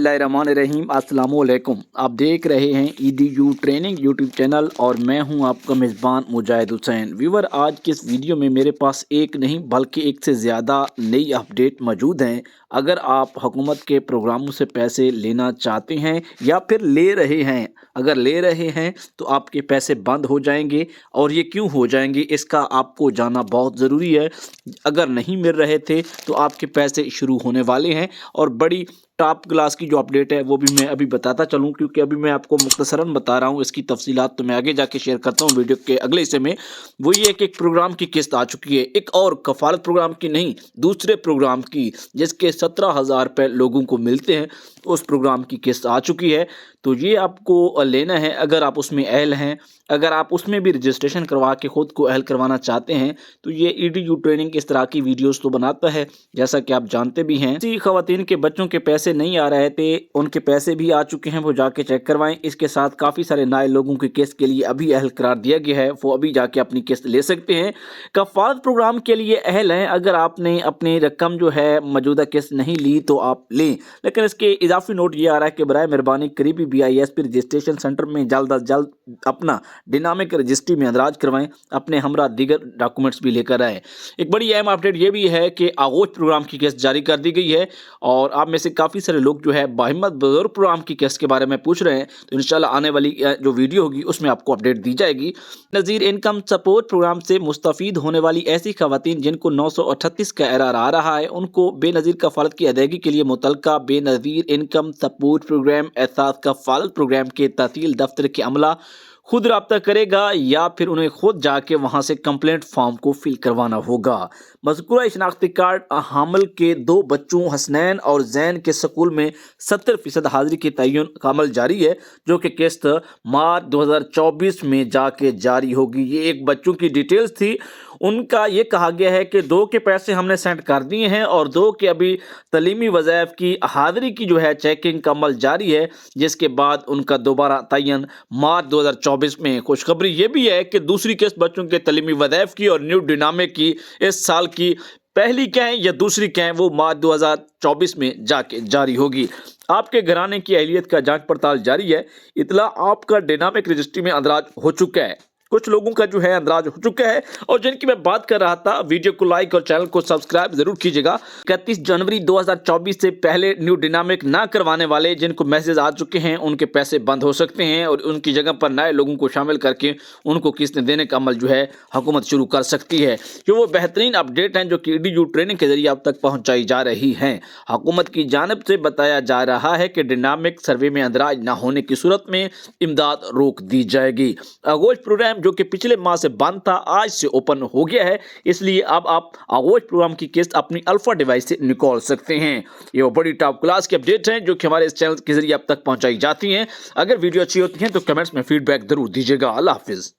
बिस्मिल्लाहिर्रहमानिर्रहीम। अस्सलामुअलैकुम। आप देख रहे हैं EDU ट्रेनिंग यूट्यूब चैनल और मैं हूं आपका मेज़बान मुजाहिद हुसैन। व्यूवर, आज के इस वीडियो में मेरे पास एक नहीं बल्कि एक से ज़्यादा नई अपडेट मौजूद हैं। अगर आप हुकूमत के प्रोग्रामों से पैसे लेना चाहते हैं या फिर ले रहे हैं, अगर ले रहे हैं तो आपके पैसे बंद हो जाएंगे। और ये क्यों हो जाएंगे इसका आपको जानना बहुत ज़रूरी है। अगर नहीं मिल रहे थे तो आपके पैसे शुरू होने वाले हैं और बड़ी टॉप क्लास की जो अपडेट है वो भी मैं अभी बताता चलूं, क्योंकि अभी मैं आपको मुख्तसरन बता रहा हूं। इसकी तफसीलात तो मैं आगे जाके शेयर करता हूं वीडियो के अगले हिस्से में। वो ये कि एक प्रोग्राम की किस्त आ चुकी है, एक और कफालत प्रोग्राम की नहीं, दूसरे प्रोग्राम की, जिसके 17,000 रुपये लोगों को मिलते हैं। उस प्रोग्राम की किस्त आ चुकी है, तो ये आपको लेना है अगर आप उसमें अहल हैं। अगर आप उसमें भी रजिस्ट्रेशन करवा के ख़ुद को अहल करवाना चाहते हैं तो ये EDU ट्रेनिंग इस तरह की वीडियोस तो बनाता है, जैसा कि आप जानते भी हैं। ऐसी ख़वातीन के बच्चों के पैसे नहीं आ रहे थे, उनके पैसे भी आ चुके हैं, वो जाके चेक करवाएं। इसके साथ काफ़ी सारे नए लोगों की किस्त के लिए अभी अहल करार दिया गया है, वो अभी जाके अपनी किस्त ले सकते हैं। कफालत प्रोग्राम के लिए अहल हैं। अगर आपने अपनी रकम जो है मौजूदा किस्त नहीं ली तो आप लें, लेकिन इसके इजाफी नोट ये आ रहा है कि बराए मेहरबानी करीबी BISP रजिस्ट्रेशन सेंटर में जल्द अज जल्द अपना डिनामिक रजिस्ट्री में अंदराज करवाएं, अपने हमरा दीगर डॉक्यूमेंट्स भी लेकर आए। एक बड़ी अहम अपडेट ये भी है कि आगोश प्रोग्राम की किस्त जारी कर दी गई है और आप में से काफ़ी सारे लोग जो है बाहिम्मत बुजुर्ग प्रोग्राम की किस्त के बारे में पूछ रहे हैं, तो इंशाल्लाह आने वाली जो वीडियो होगी उसमें आपको अपडेट दी जाएगी। नज़ीर इनकम सपोर्ट प्रोग्राम से मुस्तफ़ीद होने वाली ऐसी खवातीन जिनको 938 का एरर आ रहा है, उनको बेनज़ीर कफ़ालत की अदायगी के लिए मुतल्लिका बेनज़ीर इनकम सपोर्ट प्रोग्राम एहसास कफ़ालत प्रोग्राम के तहसील दफ्तर के अमला खुद रब्ता करेगा या फिर उन्हें खुद जाके वहां से कंप्लेंट फॉर्म को फिल करवाना होगा। मज़कूरा शनाख्ती कार्ड हामिल के 2 बच्चों हसनैन और जैन के स्कूल में 70% हाजिरी की तयन का अमल जारी है, जो कि किस्त मार्च 2024 में जाके जारी होगी। ये एक बच्चों की डिटेल्स थी, उनका ये कहा गया है कि 2 के पैसे हमने सेंड कर दिए हैं और 2 के अभी तलीमी वज़ाइफ की हाजिरी की जो है चेकिंग का अमल जारी है, जिसके बाद उनका दोबारा तयन मार्च 2024 में। खुशखबरी ये भी है कि दूसरी किस्त बच्चों के तलीमी वज़ाइफ की और न्यू डिनामिक की इस साल की पहली कहें या दूसरी कहें, वो मार्च 2024 में जाके जारी होगी। आपके घराने की अहलियत का जांच पड़ताल जारी है। इतला आपका डिनामिक रजिस्ट्री में अंदराज हो चुका है, कुछ लोगों का जो है अंदराज हो चुका है और जिनकी मैं बात कर रहा था। वीडियो को लाइक और चैनल को सब्सक्राइब जरूर कीजिएगा। 31 जनवरी 2024 से पहले न्यू डिनामिक ना करवाने वाले जिनको मैसेज आ चुके हैं उनके पैसे बंद हो सकते हैं और उनकी जगह पर नए लोगों को शामिल करके उनको किस्तें देने का अमल जो है हुकूमत शुरू कर सकती है। जो वो बेहतरीन अपडेट हैं जो कि EDU ट्रेनिंग के जरिए अब तक पहुँचाई जा रही हैं। हुकूमत की जानब से बताया जा रहा है कि डिनामिक सर्वे में अंदराज न होने की सूरत में इमदाद रोक दी जाएगी। आगोश प्रोग्राम जो कि पिछले माह से बंद था आज से ओपन हो गया है, इसलिए अब आप आगोश प्रोग्राम की किस्त अपनी अल्फा डिवाइस से निकाल सकते हैं। ये वो बड़ी टॉप क्लास की अपडेट हैं जो कि हमारे इस चैनल के जरिए अब तक पहुंचाई जाती हैं। अगर वीडियो अच्छी होती है तो कमेंट्स में फीडबैक जरूर दीजिएगा। अल्लाह हाफिज।